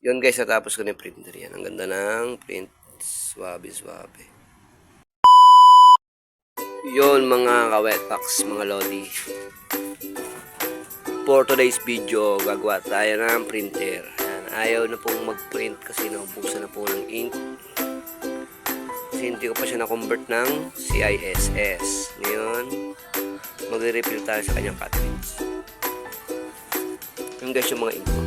Yun guys, natapos ko na yung printer yan. Ang ganda ng print. Swabe. Yun mga ka-wetpacks, mga lodi. For today's video, gagawa tayo ng printer. Yan. Ayaw na pong mag-print kasi naubusan na po ng ink. Kasi hindi ko pa siya na-convert ng CISS. Ngayon, magre-refill tayo sa kanyang cartridge. Yung guys, yung mga ink ko.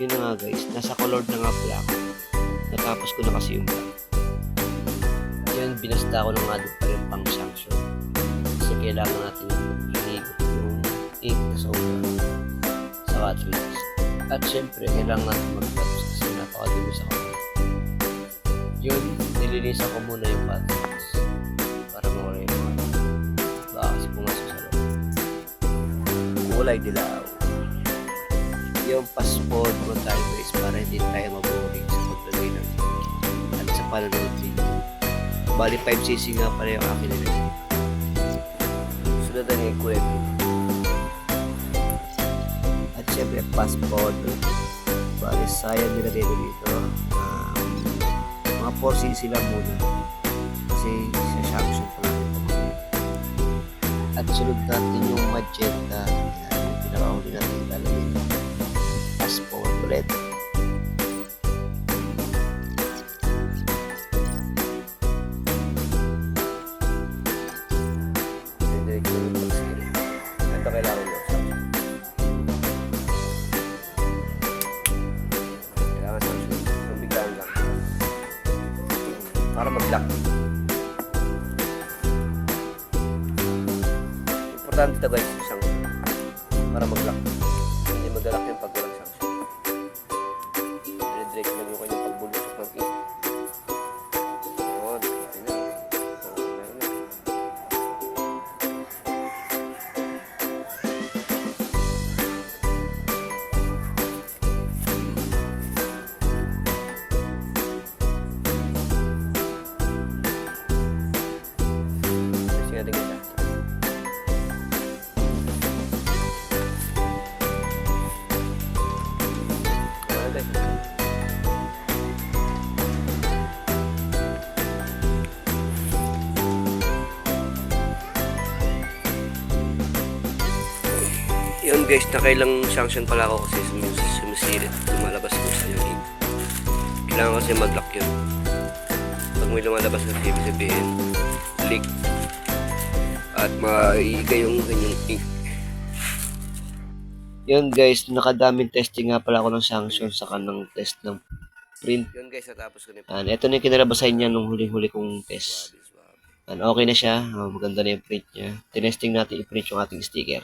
Yun na nga guys, nasa colored na nga pala ako. Natapos ko na kasi yung black. Yun, binasta ko na nga doon pa rin pang sanction. Kasi kailangan natin yung ink na sobra sa cartridge. At syempre, kailangan natin mag-gloves kasi napakadumi sa kamay. Yun, nilinisan ko muna yung cartridge para mawala yung mga baka kasi pumasok sa loob. Kulay dilaw. Yung passport mo tayo guys para hindi tayo maboring sa paglagay ng at sa panonood video. Bali 5cc nga pala yung akin nila. Sunod na yung kulay. At syempre passport. Bali sayang nila dito. Mga 4cc lang muna. Kasi sa sanction pa natin ito. At sunod natin yung magenta. Yung pinakahuli natin ilalagay. Passport ulit. Ito kailangan nyo. Kailangan sa biglaan lang. Para mag-lock. Importante ito guys, isang para mag-lock. Hindi mag-lock yung pag walang sanction. Direct lang yung kanyang pagbulusok ng ink. Yun. Kasi natin kita. Yun guys, nakailang sanction pala ako kasi sumisilip, lumalabas ko sa yung ink. Kailangan kasi mag-lock yun. Pag may lumalabas kasi ibig sabihin, leak. At maiigay yung ganyang ink. Yun guys, nakadaming testing nga pala ako ng sanction sa kanang test ng print. Yun guys, natapos ko na yung ito na yung kinalabasan niya nung huling-huli kong test. Okay na siya, maganda na yung print niya. Tinesting natin i-print yung ating sticker.